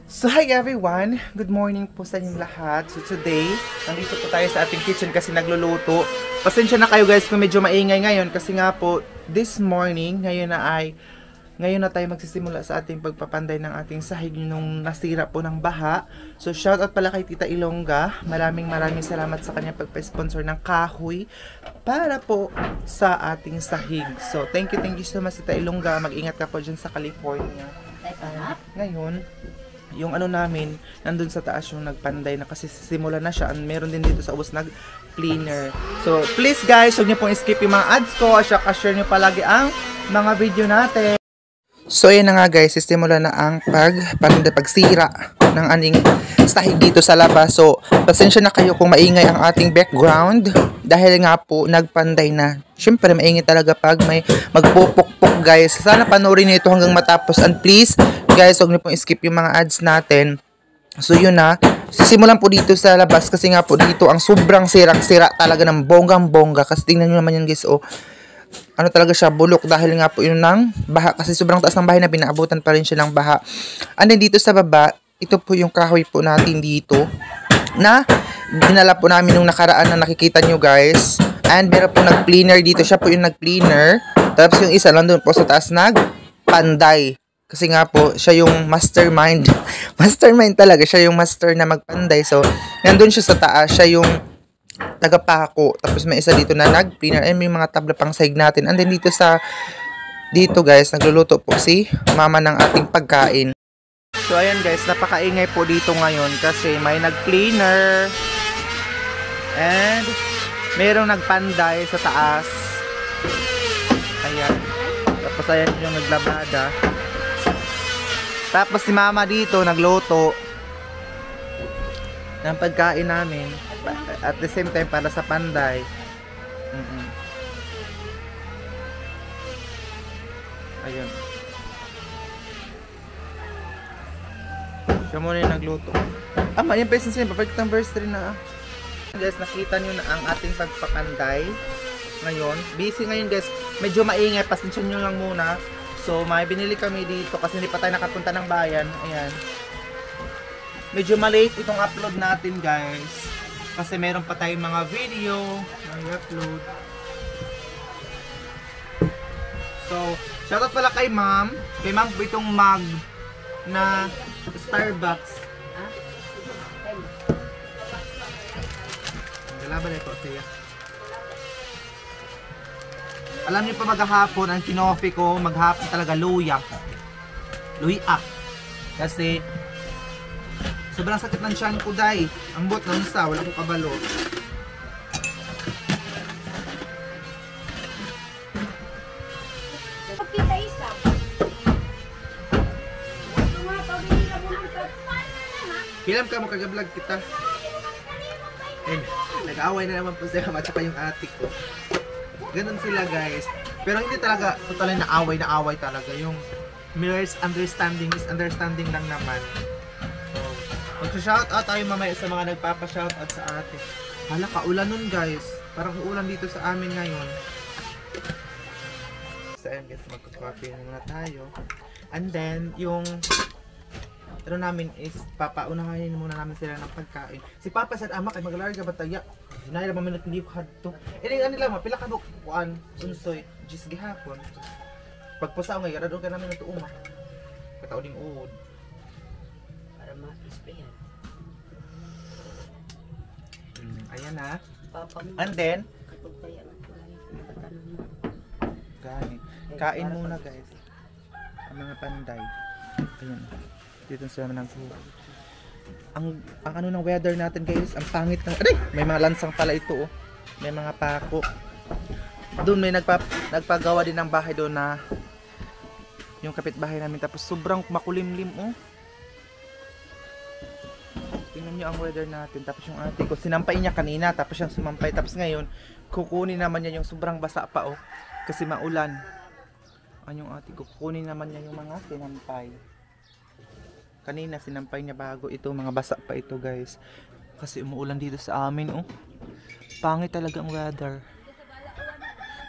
So hi everyone! Good morning po sa inyong lahat. So today, nandito po tayo sa ating kitchen kasi nagluluto. Pasensya na kayo guys kung medyo maingay ngayon kasi nga po this morning, ngayon na tayo magsisimula sa ating pagpapanday ng ating sahig nung nasira po ng baha. So shoutout pala kay Tita Ilongga. Maraming salamat sa kanya pagpa-sponsor ng kahoy para po sa ating sahig. So thank you so much Tita Ilongga. Mag-ingat ka po dyan sa California. Ngayon, yung ano namin, nandun sa taas yung nagpanday na kasi simula na siya. Meron din dito sa ubos nag-cleaner. So, please guys, huwag niyo pong skip yung mga ads ko. Share niyo palagi ang mga video natin. So, ayan na nga guys, simula na ang pagsira ng aning sahig dito sa labas. So, pasensya na kayo kung maingay ang ating background dahil nga po nagpanday na. Siyempre, maingay talaga pag may magpupukpok guys. Sana panoorin niyo ito hanggang matapos. And please, guys, huwag niyo pong skip yung mga ads natin. So, yun na. Sisimulan po dito sa labas kasi nga po dito ang sobrang sira talaga ng bonggang-bongga. Kasi tingnan nyo naman yan guys, oh. Ano talaga siya, bulok dahil nga po yun ng baha. Kasi sobrang taas ng bahay na pinaabutan pa rin siya ng baha. And then dito sa baba, ito po yung kahoy po natin dito na dinala po namin nung nakaraan na nakikita nyo guys. And meron po nag-cleaner dito. Siya po yung nag-cleaner. Tapos yung isa nandun po sa taas nag-panday. Kasi nga po, siya yung mastermind. Mastermind talaga. Siya yung master na magpanday. So, nandun siya sa taas. Siya yung tagapako. Tapos may isa dito na nag-cleaner. And may mga tabla pang sahig natin. And then dito guys, nagluluto po si mama ng ating pagkain. So, ayan guys, napakaingay po dito ngayon. Kasi may nag-cleaner. And mayroong nagpanday sa taas. Ayan. Tapos ayan yung naglabada. Tapos si mama dito nagluto ng pagkain namin at the same time para sa panday. Ayun. Siya muna yung nagluto. Yan pa yung sinsin. Perfect anniversary na. Guys, nakita nyo na ang ating pagpapanday ngayon. Busy ngayon guys. Medyo maingay. Pasensya nyo lang muna. So, may binili kami dito kasi hindi pa tayo nakapunta ng bayan. Ayan. Medyo malate itong upload natin, guys. Kasi meron pa tayong mga video na i-upload. So, shoutout pala kay ma'am. Kay ma'am po itong mug na Starbucks. Galaban na ito siya. Alam niyo pa maghapon, ang kinofe ko, maghapon talaga luya. Luya. Kasi, sobrang sakit ng tiyan ko, day. Ang bot ng isa, wala ko kabalo. Pilam ka mo kagablog kita. And, nag-aaway na naman po siya, matsaka yung atik ko. Ganun sila guys. Pero hindi talaga totally na away talaga. Yung misunderstanding is understanding lang naman. So, mag-shoutout tayo mamaya sa mga nagpapa-shoutout sa atin. Hala, kaulan nun guys. Parang uulan dito sa amin ngayon. So ayun guys, mag-coffee muna tayo. And then, yung ano namin is papaunahin muna namin sila ng pagkain. Si Papa said, ama kay maglarga ba tayo? Hinahira ba minute hindi ko hadto. Ano nila ma, pila ka kuan sunsoy jis gihapon. Pagpusaw nga radon ka namin natuo ma. Kataw ding uod. Para ma-sprayan. Ayan na. And then gani. Kain muna guys. Ang mga panday. Ayan. Dito sila nagpo. Ang ano ng weather natin guys, ang pangit ng may mga lansang pala ito oh. May mga pako. Doon may nagpagawa din ng bahay doon na yung kapitbahay namin tapos sobrang makulimlim oh. Tingnan niyo ang weather natin. Tapos yung ate ko sinampay niya kanina tapos siyang sumampay tapos ngayon kukunin naman niya yung sobrang basa pa oh kasi maulan. Yung ate ko kukunin naman niya yung mga sinampay. Kanina sinampay niya bago ito, mga basa pa ito guys. Kasi umuulan dito sa amin oh. Pangit talaga ang weather.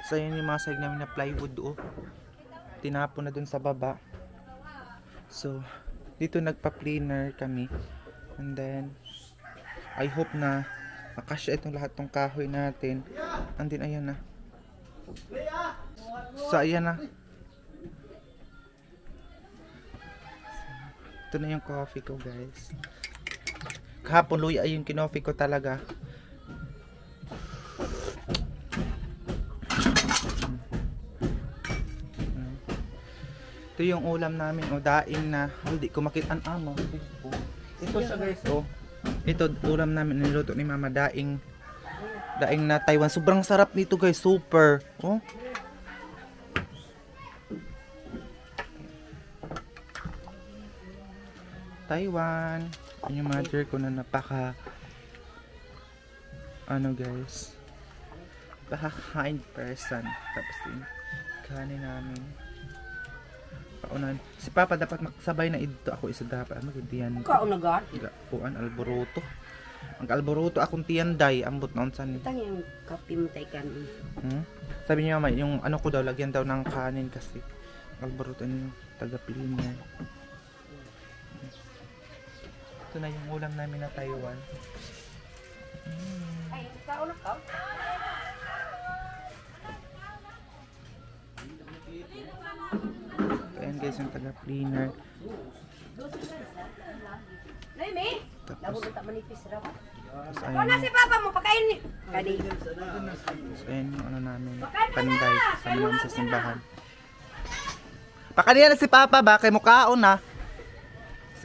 So yun yung mga sahig namin na plywood oh. Tinapon na dun sa baba. So dito nagpa-planer kami. And then, I hope na makasya itong lahat ng kahoy natin. And then, ayan na. So, ayan na. Ito na yung coffee ko, guys. Kahapon, luya yung kinoffee ko talaga. Ito yung ulam namin, o daing na hindi ko makita ang amo. Ito siya, guys, oh. Ito ulam namin niluto ni Mama, daing na Taiwan. Sobrang sarap nito, guys, super. Oh. Taiwan. Yun yung mother ko na napaka guys, napaka kind person. Tapos yung kanin namin paunan. Si Papa dapat makasabay na ito. Ako isa dapat magitiyan ko. Kaunagan? Puan alboroto. Ang alboroto akong tiyanday. Ambot na unsan. Tang yung kape mo tayo kanin. Sabi niya mama, yung ano ko daw, lagyan daw ng kanin kasi alboroto yung taga-Pilina. Ito na yung ulam namin na Taiwan. Ay, kaunak ka? Ayan guys, yung taga-cleaner. Naimi? Tapos, Labo na manipis raw. tapos Ako na si Papa mo, pakain ni. Kani. So, ayan yung ano namin. Panday. Kasama namin sa simbahan. Pakaniya na si Papa ba? Kay mukhaon na. Si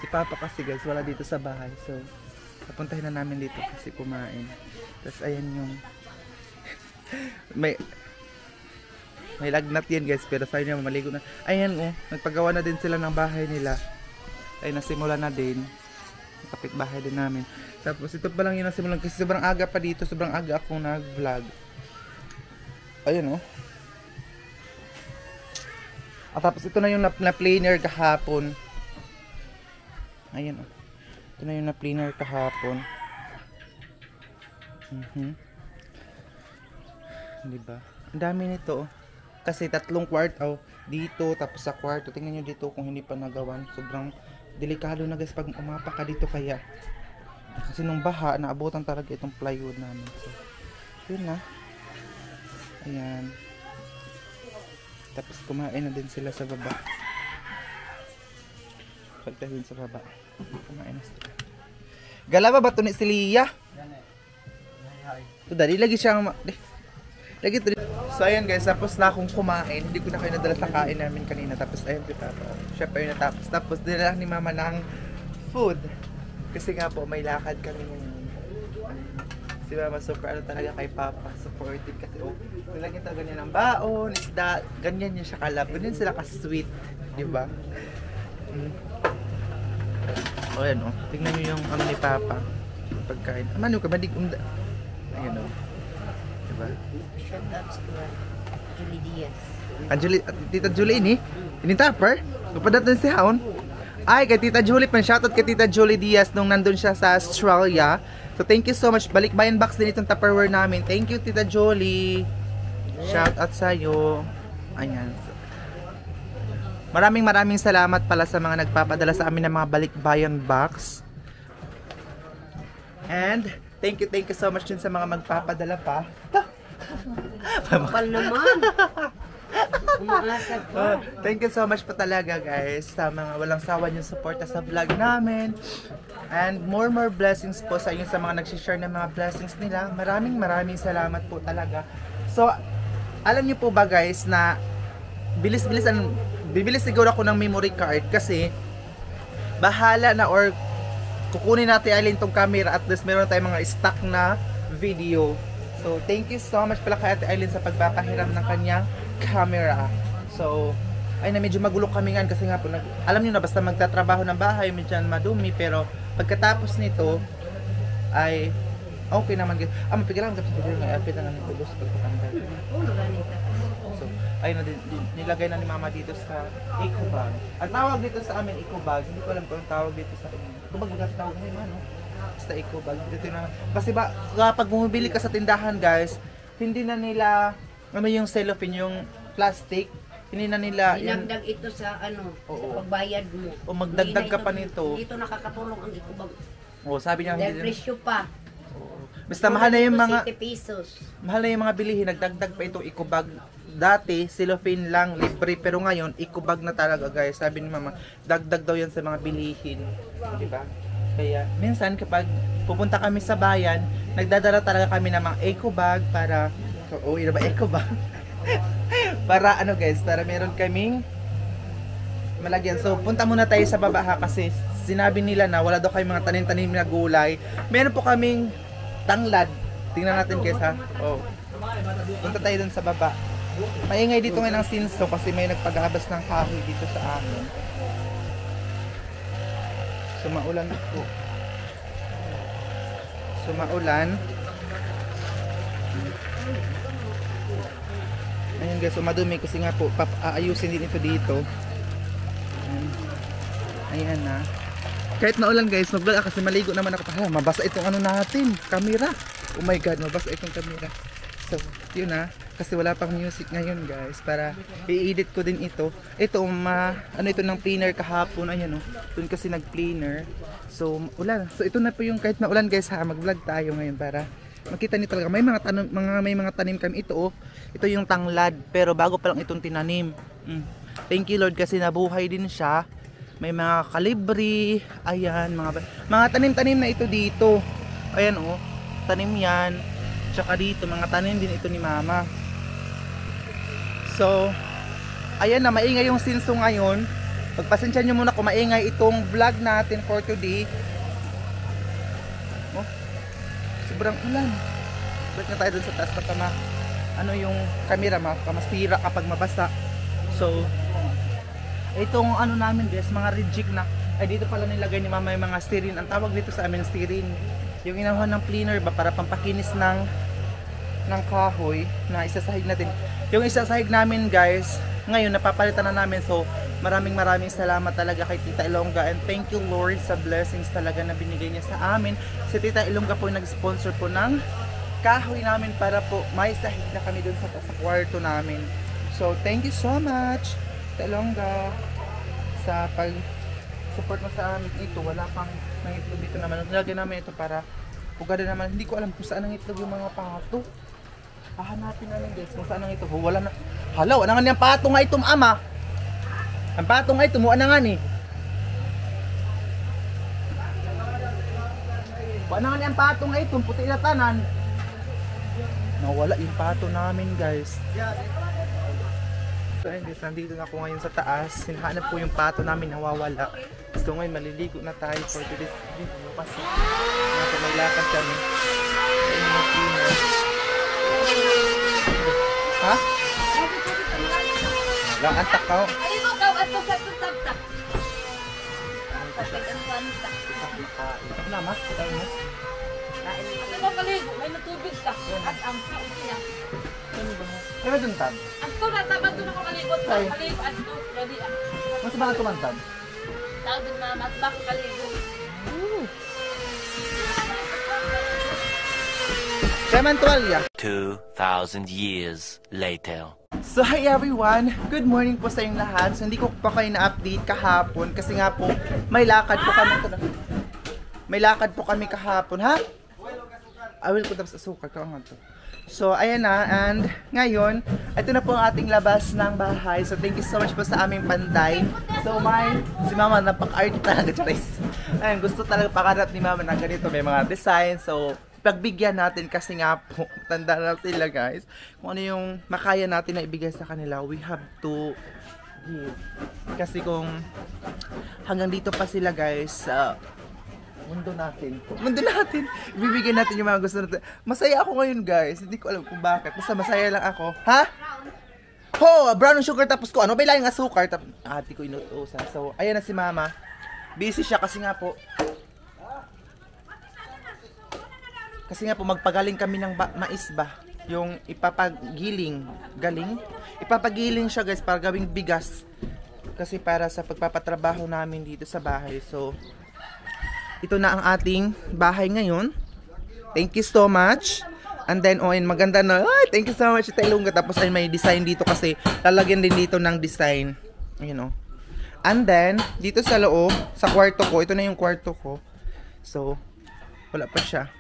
Papa kasi guys, wala dito sa bahay. So, papuntahin na namin dito kasi kumain. Tapos ayan yung may lagnat yan guys, pero sabi niya maligo na. Ayan oh, nagpagawa na din sila ng bahay nila. Ay nasimula na din. Kapitbahay din namin. Tapos ito pa lang yung nasimulan kasi sobrang aga pa dito, sobrang aga akong nag-vlog. Ayan oh. At tapos ito na yung na-planer kahapon. Ayan oh. Ito na yung na-planer kahapon. Diba? Ang dami nito oh. Kasi 3 kwarto dito, tapos sa kwarto. Tingnan nyo dito kung hindi pa nagawan. Sobrang delikado na guys pag umapa ka dito kaya. Kasi nung baha, naabutan talaga itong plywood namin. So, yun na. Ayan. Tapos kumain na din sila sa baba. Pagtahin sa baba. Kumain na sila. Gala ba ito ni si Lia? Ito dali, lagi siyang... Lagi ito. So ayan guys, tapos na akong kumain. Hindi ko na kayo nadala sa kain namin kanina. Tapos ayun si Papa. Siya pa yun natapos. Tapos dinala ni Mama ng food. Kasi nga po, may lakad kami ngayon. Si Mama super ano talaga kay Papa. Supportive kasi oh, nilagyan talaga niya ng baon, isda. Ganyan niya siya kalab. Ganyan sila ka-sweet. Diba? O ayan oh. Tingnan niyo yung ano ni Papa. Pagkain. Manu ka, madig umda. Ayan oh. Diba? Shout out sa Julie Diaz. Tita Julie ini? Ini tupper? Kapadatan si Haon? Ay, kay Tita Julie. Pan-shoutout kay Tita Julie Diaz nung nandun siya sa Australia. So, thank you so much. Balikbayan box din itong Tupperware namin. Thank you, Tita Julie. Shoutout sa'yo. Ayan. Maraming salamat pala sa mga nagpapadala sa amin ng mga balikbayan box. And, thank you so much din sa mga magpapadala pa. Kapal naman. Umaasa pa. Thank you so much pa talaga guys sa mga walang sawa niyong suporta sa vlog namin. And more blessings po sa inyo sa mga nag-share ng mga blessings nila. Maraming salamat po talaga. So, alam niyo po ba guys na bibili siguro ako ng memory card kasi bahala na or kukunin natin alin tong camera at least meron tayong mga stock na video. So, thank you so much pala kay Ate Aileen sa pagpapahiram ng kanyang camera. So, ay na medyo magulo kami nga kasi nga po, alam niyo na basta magtatrabaho ng bahay, medyo madumi, pero pagkatapos nito, ay okay naman. Mapigilan ka sa video ng outfit na namin ito sa pagpapanggal. So, ayun na, nilagay na ni Mama dito sa eco bag. Ang tawag dito sa amin, eco bag. Hindi ko alam kung ang tawag dito sa amin. Eco bag, magkatawag na yun, ano? Basta eco bag. Dito na. Kasi ba, kapag bumibili ka sa tindahan, guys, hindi na nila, ano yung cellophane, yung plastic. hindi na nila yan. Dinagdag ito sa ano, Oo. sa pagbayad mo. O magdagdag Hindi ka na pa ito- nito. Dito nakakatulong ang ikubag. O sabi niya Dahil hindi. presyo pa. Basta mahal na yung mga 70 pesos. mahal na yung mga bilihin, nagdagdag pa itong ikubag. Dati, cellophane lang, libre, pero ngayon, ikubag na talaga guys. Sabi ni mama, dagdag daw yan sa mga bilihin. Diba? Kaya, minsan kapag pupunta kami sa bayan, nagdadala talaga kami ng mga eco bag para, na ba eco bag? Para ano guys, para meron kaming malagyan. So, punta muna tayo sa baba ha, kasi sinabi nila na wala daw kayong mga tanim-tanim na gulay. Meron po kaming tanglad. Tingnan natin guys ha. Oh. Punta tayo dun sa baba. Maingay dito ngayon ang sinso kasi may nagpag-aabas ng kahoy dito sa amin. So maulan po. So maulan. Ayun guys, so madumi kasi nga po aayusin din ito dito. Ayan na. Kahit maulan guys, mag-vlog ako kasi maligo naman ako. Mabasa itong ano natin, camera. Oh my god, mabasa itong camera. So, yun na. Kasi wala pang music ngayon guys. Para i-edit ko din ito. Ito, ano ito ng planer kahapon. Ayan o. Doon kasi nag-planer. So, ulan. So, ito na po yung kahit maulan guys ha. Mag-vlog tayo ngayon para makita niyo talaga. May mga tanim kami ito oh. Ito yung tanglad. Pero bago pa lang itong tinanim. Thank you Lord kasi nabuhay din siya. May mga kalibri. Ayan. Mga tanim-tanim na ito dito. Ayan oh. Tanim yan. Tsaka dito, mga tanim din ito ni mama. So, ayan na, maingay yung sinso ngayon. Pagpasensya nyo muna kung maingay itong vlog natin for today. Oh, sobrang ulan. Balik na tayo dun sa taas baka ano yung camera, masira kapag mabasa. So, itong ano namin guys, mga reject na. Ay, dito pala nilagay ni mama yung mga stearin. Ang tawag dito sa amin, stearin. Yung inahuan ng cleaner ba para pampakinis ng kahoy na isasahig natin. Yung isasahig namin guys, ngayon napapalitan na namin. So maraming salamat talaga kay Tita Ilongga and thank you Lord sa blessings talaga na binigay niya sa amin. Si Tita Ilongga po nag-sponsor po ng kahoy namin para po may sahig na kami dun sa kwarto namin. So thank you so much Tita Ilongga sa pag-support mo sa amin. Ito wala pang nangitlog dito naman. Nilagyan namin ito para pugada naman. Hindi ko alam kung saan nangitlog yung mga pato. Hahanapin namin guys kung saan nangitlog. Wala na. Hala, wala nga niyang pato nga ito ama. Ang pato nga ito, wala nga ni. Wala nga niyang pato nga ito, puti na tanan. Nawala yung pato namin guys. So ayun guys, nandito na ako ngayon sa taas. Hinahanap po yung pato namin nawawala. So ngayon maliligo na tayo for today's video kasi may lakad kami. Ayun yung cleaner. Ha? Lang antak ka. Ay mo ka ato sa tutap-tap. Ito na mas, ito na mas. Ano ba kaligo? May natubig ka. At ang kauti na. Kaya dun tab? Ato na tabad doon ako kaligo. Ay. Kaligo at to. Ready ah. Mas ba ito man tab? Tawag din mama at bako kaligo. Kaya man tuwalya. 2,000 years later. So hi everyone, good morning po sa inyong lahat. So hindi ko pa kayo na-update kahapon kasi nga po may lakad po kami. May lakad po kami kahapon, ha? I will put up sa suka ko nga to. So ayan na, and ngayon, ito na po ang ating labas ng bahay. So thank you so much po sa aming panday. So si mama napaka-art talaga, Charis. Ayun, gusto talaga pakarap ni mama na ganito, may mga design. So pagbigyan natin kasi nga po, tanda na sila guys, kung ano yung makaya natin na ibigay sa kanila, we have to give. Kasi kung hanggang dito pa sila guys, mundo natin, ibibigay natin yung mga gusto natin. Masaya ako ngayon guys, hindi ko alam kung bakit, basta masaya lang ako. Ha? Ho, brown sugar tapos ko, ano ba yung asukar? Ate ko inutusan. So, ayan na si mama, busy siya kasi nga po, magpagaling kami ng mais ba? Yung ipapagiling siya guys para gawing bigas. Kasi para sa pagpapatrabaho namin dito sa bahay. So, ito na ang ating bahay ngayon. Thank you so much. And then, oh, and maganda na. Ay, thank you so much, Tita Ilongga. Tapos ay may design dito kasi lalagyan din dito ng design. Ayun, oh. And then, dito sa loob, sa kwarto ko, ito na yung kwarto ko. So, wala pa siya.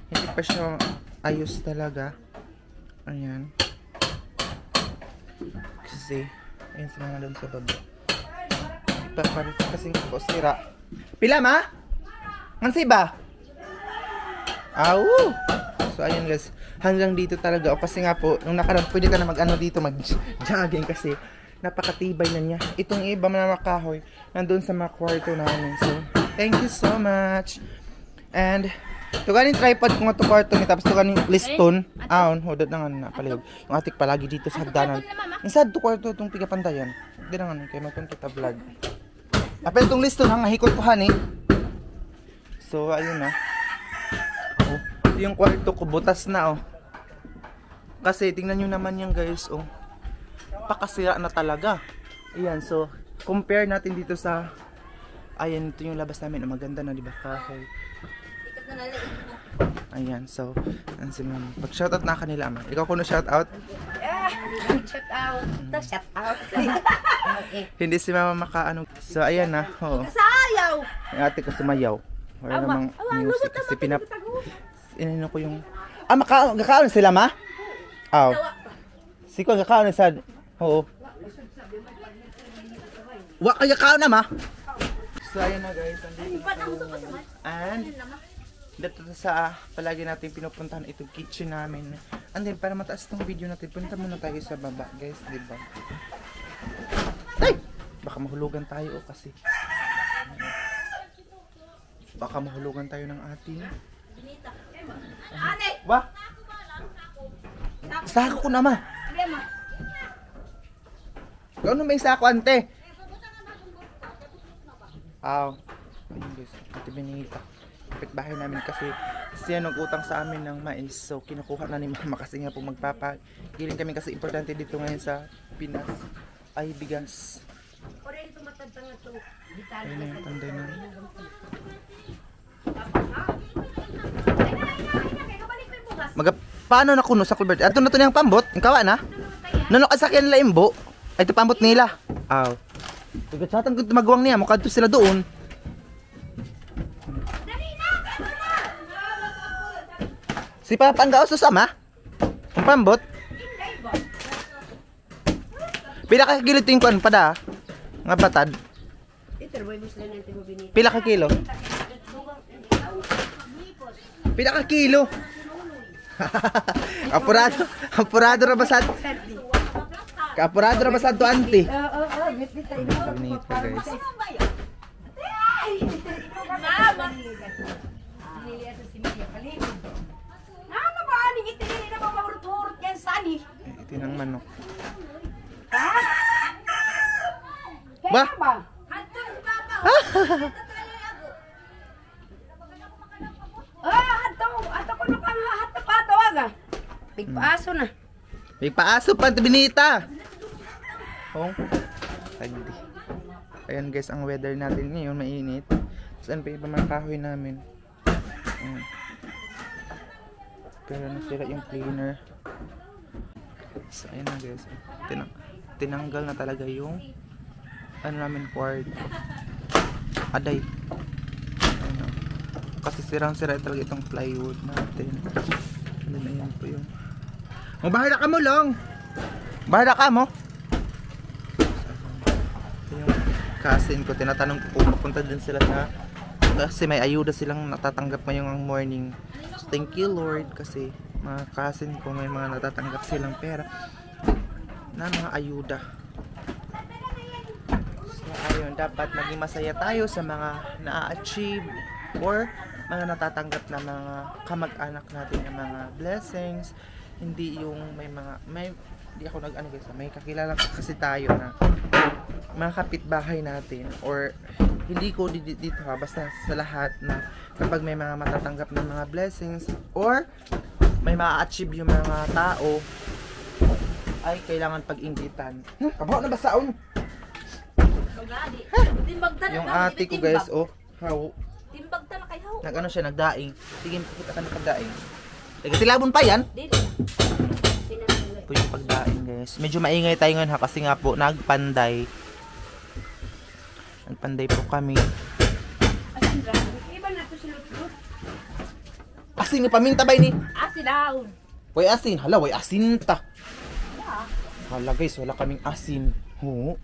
Hindi pa siya ayos talaga. Ayan. Kasi, ayan sa mga doon sa baba. Parang kasing ko sira. Pila ma? Ngansi ba? Aw! So, ayan guys. Hanggang dito talaga. O kasi nga po, nung nakaraan, pwede ka na mag-ano dito, mag-jogging kasi napakatibay na niya. Itong iba na makahoy, nandun sa mga kwarto namin. So, thank you so much. And, ito ganing tripod ko nga ito kwarto niya. Tapos ito ganing liston. Aon, hodot na nga napalihog. Yung atik palagi dito sa hagdanan. Insad ito kwarto itong pigapantayan. Hindi na nga, kaya magkong kita vlog. Apel itong liston, hanga hikot ko hani. So, ayun na. Oh, ito yung kwarto ko, butas na oh. Kasi, tingnan nyo naman yan guys, oh. Pakasira na talaga. Ayan, so, compare natin dito sa, ayan, ito yung labas namin. Maganda na, di ba? Kahoy. Ayan, so, si ma'am. Pag-shoutout na kanila, ma. Ikaw ko na shoutout? Shout out. Shout out. Hindi si mama makaano. So, ayan na. Oo. Sayaw! Yung ate ko sumayaw. Wala namang music. Kasi inano ko yung... Ah, makakaon sila, ma? Aw. Siko, kakaon sa... Oo. Wa kaya kaon na, ma? So, ayan na guys. And... dito sa palagi natin pinupuntahan itong kitchen namin. And then para mataas tong video natin, punta muna tayo sa baba, guys, di ba? Ay! Baka mahulugan tayo kasi. Baka mahulugan tayo ng ating. Wah! Sako ko naman. Gano'n may sako, ante? Aw. Ayun guys, ito binita. Bahay namin kasi siya nag-utang sa amin ng mais, so kinukuha na ni mama kasi nga po magpapagiling kami kasi importante dito ngayon sa Pinas ay bigas. Ayun na yung panday na. Paano na kuno sa Culbert? Ato na to niyang pambot, ang kawa na? Nano kasakyan nila imbo? Ay ito pambot nila. Aw. Tugatsatan ko magwang niya, mukha sila doon. Si Papa ang gaos sama? Ang pambot? Pila ka kilo ito yung kuwan pada? Nga batad? Pila ka kilo? Pila ka kilo? Apurado ra basad. Apurado ra basad to auntie. Bonito guys. Ito ng manok. Ba? Pigpaaso na. Pigpaaso pa binita. Oh. Tagdi. Ayan guys, ang weather natin ngayon mainit. Saan pa iba mga kahoy namin? Pero nasira yung cleaner. So ayun na guys. Tinanggal na talaga yung ano namin cord. Aday. Ayun, kasi sirang-sira talaga itong plywood natin. Ano na yan po yung bahala ka mo lang. Bahala ka mo. Yung cousin ko, tinatanong ko kung mapunta din sila sa kasi may ayuda silang natatanggap ngayong morning. So, thank you Lord kasi mga cousin ko may mga natatanggap silang pera na mga ayuda. So ayun, dapat maging masaya tayo sa mga na-achieve or mga natatanggap na mga kamag-anak natin ng mga blessings. Hindi yung hindi ako nag-ano guys, may kakilala kasi tayo na mga kapitbahay natin or hindi ko dito ha, basta sa lahat na kapag may mga matatanggap ng mga blessings or may ma-achieve yung mga tao ay kailangan pag-inggitan. Kabaw na ba saon? Yung ate ko guys, oh, how? Timbag ta na kay how. Nag-ano siya, nagdaing. Sige, pakita ka na pagdaing. Nagatilabon pa yan. Dili na. Po yung pagdaing guys. Medyo maingay tayo ngayon ha kasi nga po nagpanday. Nagpanday po kami. Asin ra. Iba na to sila dito. Asin ni paminta ba ni? Asin daw. Way asin. Hala, way asin ta. Hala guys, wala kaming asin. Oo.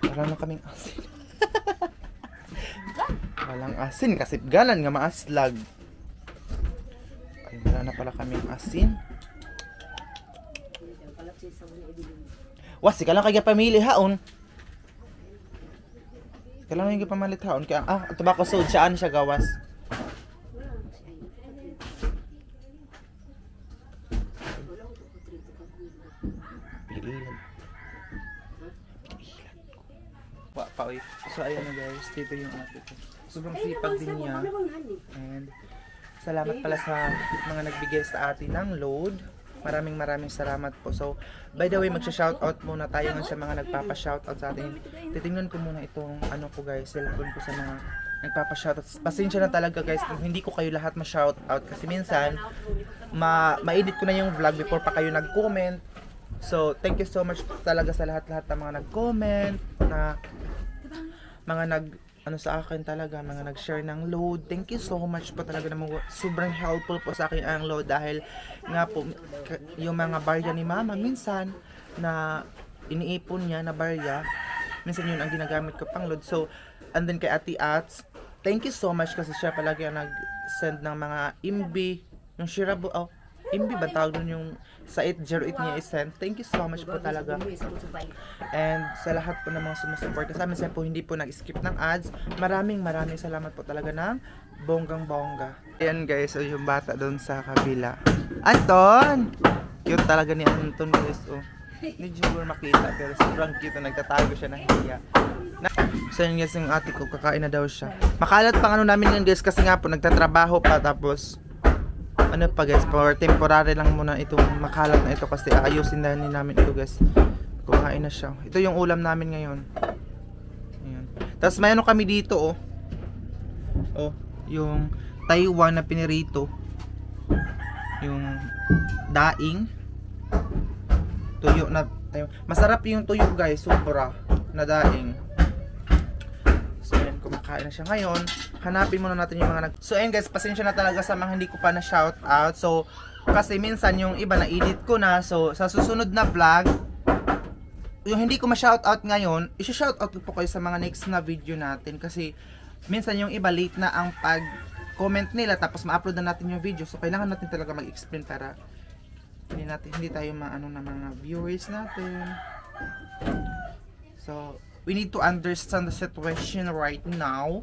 Wala na kaming asin. Walang asin kasi ganan nga maaslag. Ay, wala na pala kaming asin. Wasi ka lang kaya pamili haon. Kailangan yung pamalit haon. Kaya, tobacco sold siya. Ano siya gawas? Pigilan. Pa, so, ayan na guys. Dito yung ate ko. Sobrang sipag din niya. And, salamat pala sa mga nagbigay sa atin ng load. Maraming salamat po. So, by the way, magsha-shoutout muna tayo nga sa mga nagpapa-shoutout sa atin. Titingnan ko muna itong ano ko guys, cellphone ko sa mga nagpapa-shoutout. Pasensya na talaga guys, hindi ko kayo lahat ma-shoutout kasi minsan ma-edit ko na yung vlog before pa kayo nag-comment. So, thank you so much talaga sa lahat-lahat ng mga nag-comment, na mga sa akin talaga, mga nag-share ng load. Thank you so much po talaga naman. Sobrang helpful po sa akin ang load dahil nga po, yung mga barya ni mama, minsan na iniipon niya na barya, minsan yun ang ginagamit ko pang load. So, and then kay Ate Ats, thank you so much kasi siya palagi ang nag-send ng mga imbi, yung shirabo, imbi ba tawag nun yung sa 808 niya i-send. Thank you so much po talaga. And sa lahat po ng mga sumusuporta sa amin, sa po hindi po nag-skip ng ads. Maraming salamat po talaga ng bonggang-bongga. Ayan guys, so yung bata doon sa kabila. Anton! Cute talaga ni Anton guys. Hindi siguro makita pero sobrang cute. Nagtatago siya ng hiya. So yun guys, yung ate ko, kakain na daw siya. Makalat pang ano namin yun guys kasi nga po nagtatrabaho pa tapos ano pa guys, for temporary lang muna itong makalat na ito kasi aayusin na namin ito guys. Kumain na siya. Ito yung ulam namin ngayon. Ayan. Tapos may ano kami dito yung Taiwan na pinirito. Yung daing. Tuyo na masarap yung tuyo guys, sobra na daing. So ayan, kumakain na siya ngayon. Hanapin muna natin yung mga So ayun guys, pasensya na talaga sa mga hindi ko pa na shout out. So kasi minsan yung iba na edit ko na. So sa susunod na vlog, yung hindi ko ma-shout out ngayon, i-shout out ko po kayo sa mga next na video natin kasi minsan yung iba late na ang pag-comment nila tapos ma-upload na natin yung video. So kailangan natin talaga mag-explain para hindi tayo maano na mga viewers natin. So we need to understand the situation right now.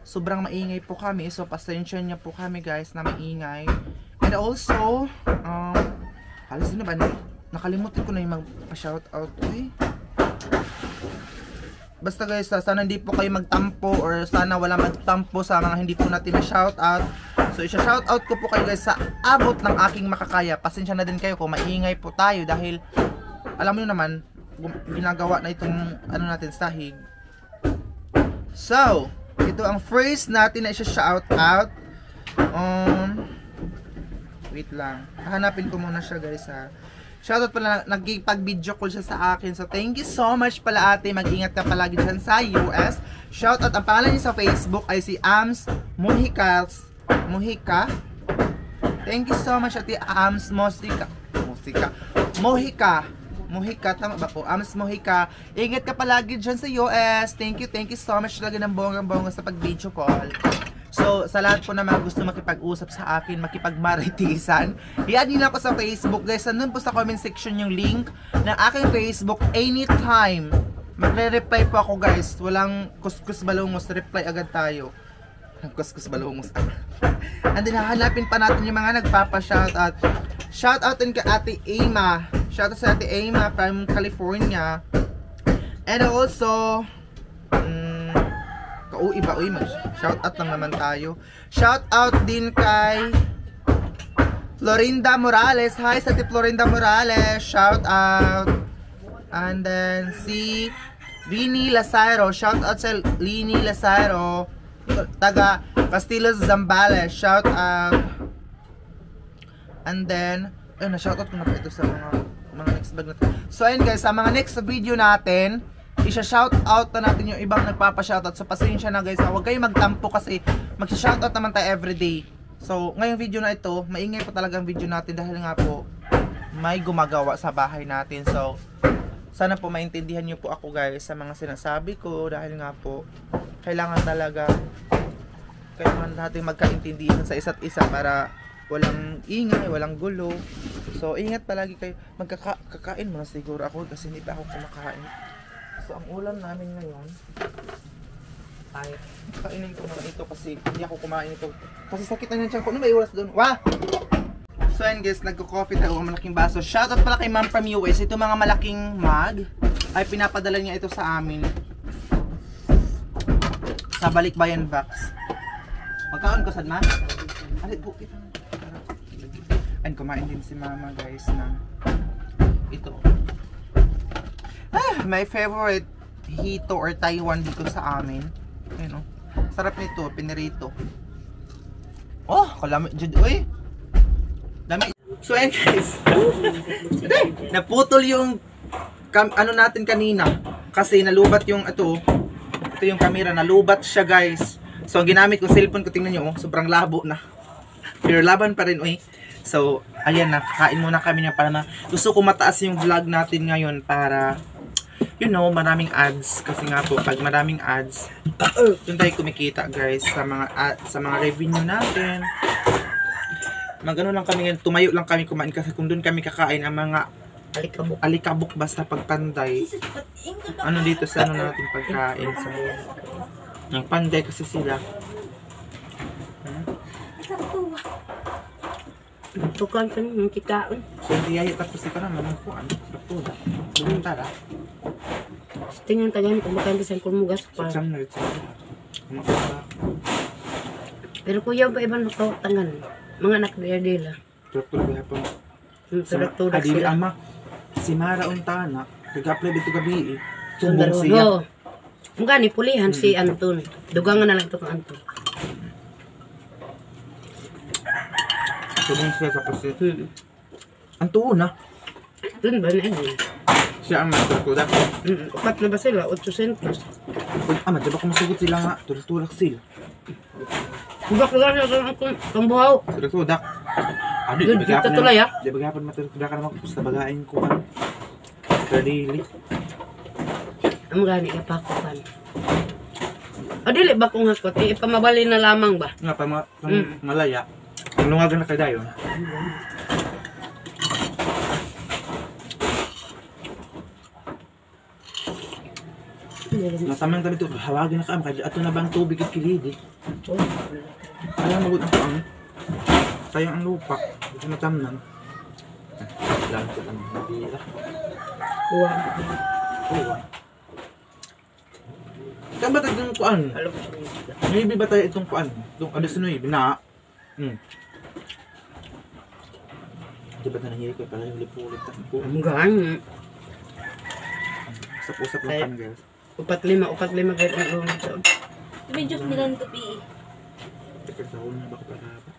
Sobrang maingay po kami. So, pasensya niya po kami guys na maingay. And also, halos na ba? Nakalimutan ko na yung magpa-shoutout. Basta guys, sana hindi po kayo magtampo or sana wala magtampo sa mga hindi po natin na shoutout. So, isa-shoutout ko po kayo guys sa abot ng aking makakaya. Pasensya na din kayo kung maingay po tayo dahil alam mo naman, ginagawa na itong ano natin sahig. So, ito ang first natin na isa-shout out. Wait lang. Hanapin ko muna siya guys ha. Shoutout pala, nagpag-video call siya sa akin. So, thank you so much pala ate. Mag-ingat ka palagi dyan sa US. Shoutout, ang pangalan niya sa Facebook ay si Ams Mujica. Thank you so much ate Ams Mujica, tama ba po? Ams Mujica. Ingat ka palagi dyan sa US. Thank you so much talaga ng bonggang-bongga sa pag-video call. So, sa lahat po na mga gusto makipag-usap sa akin, makipag-maritisan, i-add nyo lang ako sa Facebook. Guys, nandun po sa comment section yung link ng aking Facebook anytime. Magre-reply po ako guys. Walang kuskus balungos. Reply agad tayo. Kuskus balungos. And then, hahanapin pa natin yung mga nagpapa-shoutout. Shoutout din ka Ate Ama. Shoutout sa Ate Ama from California. And also, mag-shoutout lang naman tayo. Shoutout din kay Florinda Morales. Hi sa Ate Florinda Morales. Shoutout. And then si Lini Lazaro. Shoutout sa Lini Lazaro. Taga Castillo Zambales. Shoutout. And then, ayun, na-shoutout ko na pa ito sa mga next vlog natin. So ayun guys, sa mga next video natin, isa-shoutout na natin yung ibang nagpapa-shoutout. So pasensya na guys, huwag kayong magtampo kasi mag-shoutout naman tayo everyday. So ngayong video na ito, maingay po talaga ang video natin dahil nga po may gumagawa sa bahay natin. So sana po maintindihan nyo po ako guys sa mga sinasabi ko dahil nga po kailangan natin magkaintindihan sa isa't isa para walang ingay, walang gulo. So ingat palagi kayo. Kakain muna siguro ako kasi hindi pa ako kumakain. So ang ulam namin ngayon ay kainin ko naman ito kasi hindi ako kumain ito. Kasi sakit na yung tiyan ko. Ano may oras doon? Wah! So ayun guys, nagko-coffee tayo ng malaking baso. Shoutout pala kay Ma'am from US. Ito mga malaking mug ay pinapadala niya ito sa amin sa Balikbayan box. Magkaon ko sad ma? Alit bukit. And kumain din si Mama guys ng ito. My favorite hito or Taiwan dito sa amin. Ayun, oh. Sarap nito, pinirito. Oh, kalamit jud oy. Dami. So ayun guys. Naputol yung ano natin kanina kasi nalubat yung ito yung camera, nalubat siya guys. So ang ginamit ko cellphone ko, tingnan niyo, oh, sobrang labo na. Pero laban pa rin oy. So ayan na, kain muna kami na para gusto ko mataas yung vlog natin ngayon para maraming ads kasi nga po pag maraming ads, doon tayo kumikita guys sa mga revenue natin. Magano lang kami ngayon, tumayo lang kami kumain kasi kung doon kami kakain ang mga alikabok basta pagpanday. Ano dito sa ano natin pagkain sa ng panday kasi sila. Tukan sa mga kikaon. So hindi yaya tapos ika naman ang kuan. Baktuda. Doon tara. Tingnan tagan kung makan bisan kumugas So pa. jam na rin sila. Kumakaba. Pero kuya ba ibang tangan? Mga anak dila. Tulog gihapon. Tudak Adili sila. ama. Si Mara untana. Nag-apply dito gabi eh. Sundaro. Sumbong siya. Ang gani pulihan si Anton. Dugangan na lang ito kang Anton. Sumbong siya sa kasi. Ang tuon na. Doon ba na yun? Siya ang matulog. Upat na ba sila? 800. Ama, diba kung masugot sila nga, tulak sila. Bak na lang ang buhaw. Tulak. Ano, Doon, dito tulay, ah. Di ba gapon matulak ka naman kung sa bagain ko ano. Kadili. Ang gani ka pakupan. Dili ba kung hakot? Ipamabali na lamang ba? Nga pa malaya. Ang lungagan na kadayon. Nasamang kami ito, hawagin na kami, kaya ato na bang tubig at kilidi. Kaya magut ang pang. Sayang ang lupa, ito matamnan. Lang ito ang mabira. Uwa. Kaya ba tayo itong kuan? Alam ko. Maybe ba tayo itong kuan? Itong ano sinoy, bina. Di ba na nangyari ko, pala yung lipulit ako. Ang gani. Usap-usap lang kami guys. 4-5 kahit ang ulo. Medyo nila nito PE. Teka, sa ulo na baka para